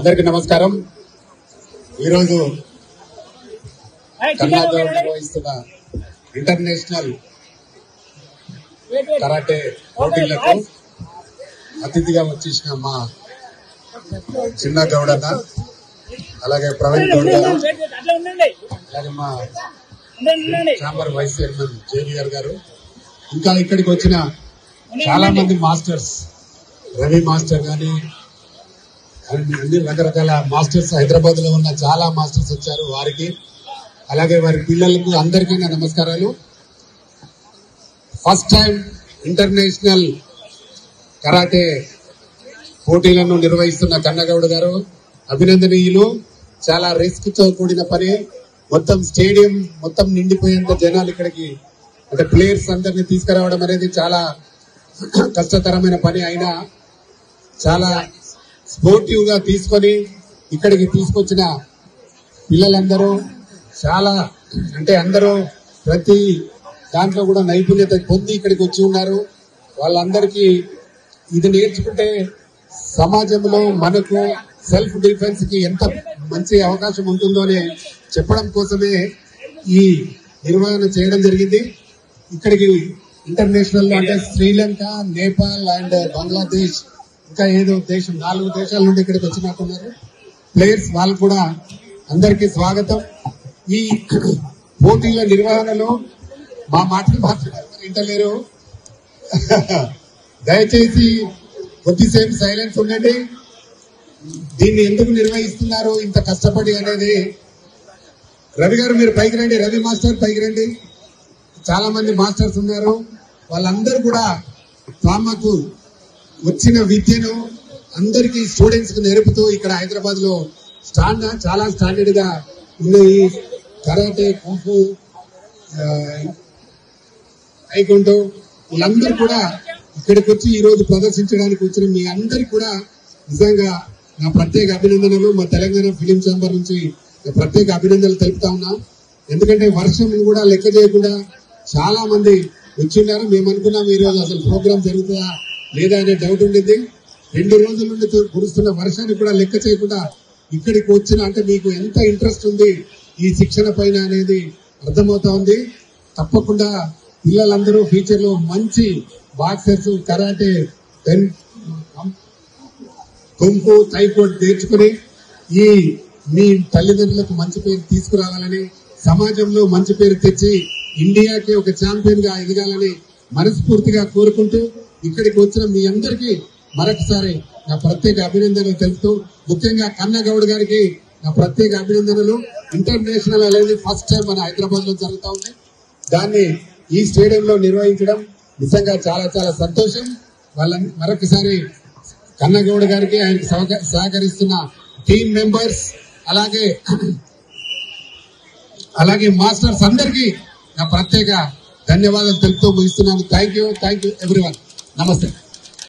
అందరికీ నమస్కారం. ఈరోజు కర్ణాటకలో నిర్వహిస్తున్న ఇంటర్నేషనల్ కరాటే పోటీలకు అతిథిగా వచ్చేసిన మా చిన్న గౌడన్న, అలాగే ప్రవీణ్ గౌడ్ గారు, అలాగే మా ఛాంబర్ వైస్ చైర్మన్ జేవిఆర్ గారు, ఇంకా ఇక్కడికి వచ్చిన చాలా మంది మాస్టర్స్, రవి మాస్టర్ గాని అన్ని రకరకాల మాస్టర్స్, హైదరాబాద్ లో ఉన్న చాలా మాస్టర్స్ వచ్చారు. వారికి అలాగే వారి పిల్లలకు అందరికీ నా నమస్కారాలు. ఫస్ట్ టైం ఇంటర్నేషనల్ కరాటే పోటీలను నిర్వహిస్తున్న కన్నగౌడ్ గారు అభినందనీయులు. చాలా రిస్క్ తో కూడిన పని. మొత్తం స్టేడియం మొత్తం నిండిపోయేంత జనాలు ఇక్కడికి, అంటే ప్లేయర్స్ అందరినీ తీసుకురావడం అనేది చాలా కష్టతరమైన పని. అయినా చాలా స్పోర్టివ్ గా తీసుకొని ఇక్కడికి తీసుకొచ్చిన పిల్లలందరూ చాలా, అంటే అందరూ ప్రతి దాంట్లో కూడా నైపుణ్యత పొంది ఇక్కడికి వచ్చి ఉన్నారు. వాళ్ళందరికీ ఇది నేర్చుకుంటే సమాజంలో మనకు సెల్ఫ్ డిఫెన్స్ కి ఎంత మంచి అవకాశం ఉంటుందో అని చెప్పడం కోసమే ఈ నిర్వహణ చేయడం జరిగింది. ఇక్కడికి ఇంటర్నేషనల్ లో అంటే శ్రీలంక, నేపాల్ అండ్ బంగ్లాదేశ్, ఇంకా ఏదో దేశం, 4 దేశాల నుండి ఇక్కడికి వచ్చినట్టున్నారు ప్లేయర్స్. వాళ్ళు కూడా అందరికీ స్వాగతం. ఈ పోటీల నిర్వహణలో మా మాటలు మాత్రం వింటలేరు, దయచేసి కొద్దిసేపు సైలెన్స్ ఉండండి. దీన్ని ఎందుకు నిర్వహిస్తున్నారు ఇంత కష్టపడి అనేది, రవి గారు మీరు పైకి రండి, రవి మాస్టర్ పైకి రండి. చాలా మంది మాస్టర్స్ ఉన్నారు. వాళ్ళందరూ కూడా తమకు వచ్చిన విద్యను అందరికీ స్టూడెంట్స్ కు నేర్పుతూ ఇక్కడ హైదరాబాద్ లో చాలా స్టాండర్డ్ గా ఉన్న ఈ కరాటే, కుంఫు, టైకోండో వీళ్ళందరూ కూడా ఇక్కడికి వచ్చి ఈ రోజు ప్రదర్శించడానికి వచ్చిన మీ అందరికి కూడా నిజంగా నా ప్రత్యేక అభినందనలు. మా తెలంగాణ ఫిలిం ఛాంబర్ నుంచి ప్రత్యేక అభినందనలు తెలుపుతా ఉన్నా. ఎందుకంటే వర్షం కూడా లెక్క చేయకుండా చాలా మంది వచ్చి ఉన్నారు. మేము అనుకున్నాం ఈ రోజు అసలు ప్రోగ్రామ్ జరుగుతుందా లేదా అనే డౌట్ ఉండింది. 2 రోజుల నుండి కురుస్తున్న వర్షాన్ని కూడా లెక్క చేయకుండా ఇక్కడికి వచ్చిన, అంటే మీకు ఎంత ఇంట్రెస్ట్ ఉంది ఈ శిక్షణ పైన అనేది అర్థమవుతా ఉంది. తప్పకుండా పిల్లలందరూ ఫ్యూచర్ లో మంచి బాక్సర్స్, కరాటే, కుంఫు, టైకోండో నేర్చుకుని ఈ మీ తల్లిదండ్రులకు మంచి పేరు తీసుకురావాలని, సమాజంలో మంచి పేరు తెచ్చి ఇండియాకి ఒక ఛాంపియన్ గా ఎదగాలని మనస్ఫూర్తిగా కోరుకుంటూ ఇక్కడికి వచ్చిన మీ అందరికీ మరొకసారి నా ప్రత్యేక అభినందనలు తెలుపుతూ, ముఖ్యంగా కన్నగౌడ్ గారికి నా ప్రత్యేక అభినందనలు. ఇంటర్నేషనల్ అనేది ఫస్ట్ టైం మన హైదరాబాద్ లో జరుగుతూ ఉంది. దాన్ని ఈ స్టేడియంలో నిర్వహించడం నిజంగా చాలా చాలా సంతోషం. వాళ్ళని మరొకసారి కన్నగౌడ్ గారికి, ఆయనకు సహకరిస్తున్న టీం మెంబర్స్, అలాగే మాస్టర్స్ అందరికీ నా ప్రత్యేక ధన్యవాదాలు తెలుపుతూ ముగిస్తున్నాను. Thank you everyone. నమస్తే.